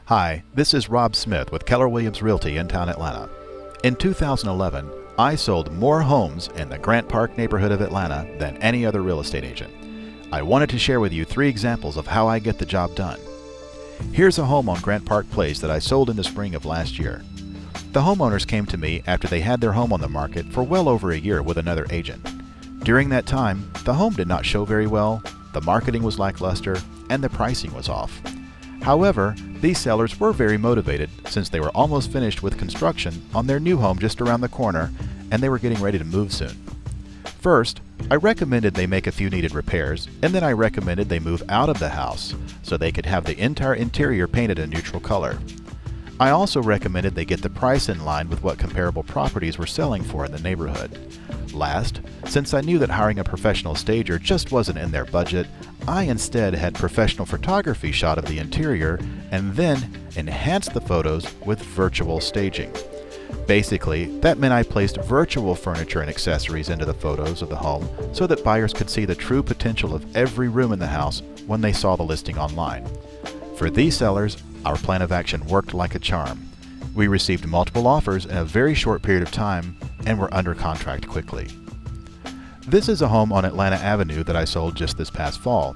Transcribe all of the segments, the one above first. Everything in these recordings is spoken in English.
Hi, this is Rob Smith with Keller Williams Realty in Town Atlanta. In 2011, I sold more homes in the Grant Park neighborhood of Atlanta than any other real estate agent. I wanted to share with you 3 examples of how I get the job done. Here's a home on Grant Park Place that I sold in the spring of last year. The homeowners came to me after they had their home on the market for well over a year with another agent. During that time, the home did not show very well, the marketing was lackluster, and the pricing was off. However, these sellers were very motivated since they were almost finished with construction on their new home just around the corner and they were getting ready to move soon. First, I recommended they make a few needed repairs, and then I recommended they move out of the house so they could have the entire interior painted a neutral color. I also recommended they get the price in line with what comparable properties were selling for in the neighborhood. Last, since I knew that hiring a professional stager just wasn't in their budget, I instead had professional photography shot of the interior and then enhanced the photos with virtual staging. Basically, that meant I placed virtual furniture and accessories into the photos of the home so that buyers could see the true potential of every room in the house when they saw the listing online. For these sellers, our plan of action worked like a charm. We received multiple offers in a very short period of time and were under contract quickly. This is a home on Atlanta Avenue that I sold just this past fall.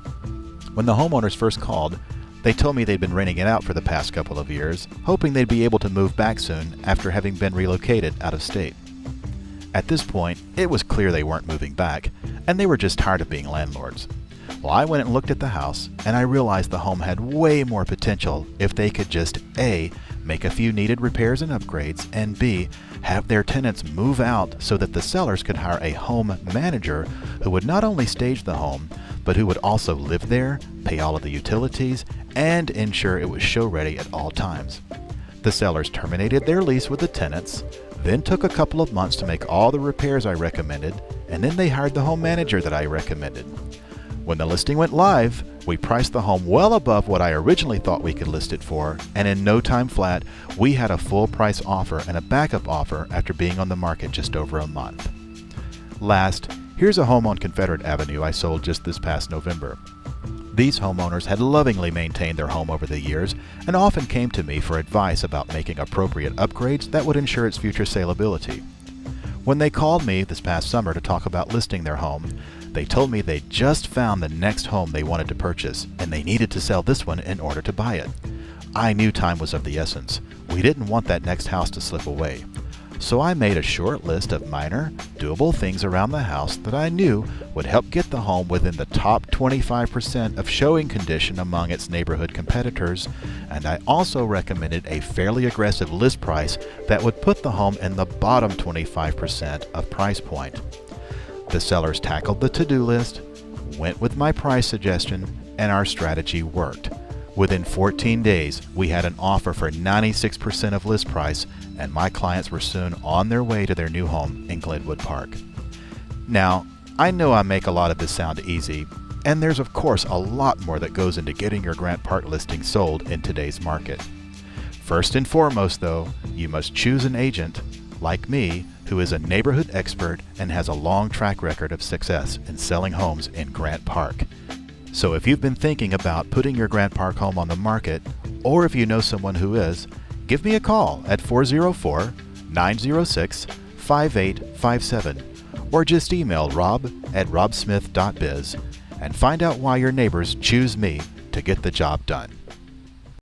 When the homeowners first called, they told me they'd been renting it out for the past couple of years, hoping they'd be able to move back soon after having been relocated out of state. At this point, it was clear they weren't moving back, and they were just tired of being landlords. Well, I went and looked at the house, and I realized the home had way more potential if they could just A, make a few needed repairs and upgrades, and B, have their tenants move out so that the sellers could hire a home manager who would not only stage the home, but who would also live there, pay all of the utilities, and ensure it was show ready at all times. The sellers terminated their lease with the tenants, then took a couple of months to make all the repairs I recommended, and then they hired the home manager that I recommended. When the listing went live, we priced the home well above what I originally thought we could list it for, and in no time flat, we had a full price offer and a backup offer after being on the market just over a month. Last, here's a home on Confederate Avenue I sold just this past November. These homeowners had lovingly maintained their home over the years and often came to me for advice about making appropriate upgrades that would ensure its future saleability. When they called me this past summer to talk about listing their home, they told me they just found the next home they wanted to purchase and they needed to sell this one in order to buy it. I knew time was of the essence. We didn't want that next house to slip away. So I made a short list of minor, doable things around the house that I knew would help get the home within the top 25% of showing condition among its neighborhood competitors, and I also recommended a fairly aggressive list price that would put the home in the bottom 25% of price point. The sellers tackled the to-do list, went with my price suggestion, and our strategy worked. Within 14 days, we had an offer for 96% of list price, and my clients were soon on their way to their new home in Glenwood Park. Now, I know I make a lot of this sound easy, and there's of course a lot more that goes into getting your Grant Park listing sold in today's market. First and foremost though, you must choose an agent, like me, who is a neighborhood expert and has a long track record of success in selling homes in Grant Park. So if you've been thinking about putting your Grant Park home on the market, or if you know someone who is, give me a call at 404-906-5857 or just email rob@robsmith.biz and find out why your neighbors choose me to get the job done.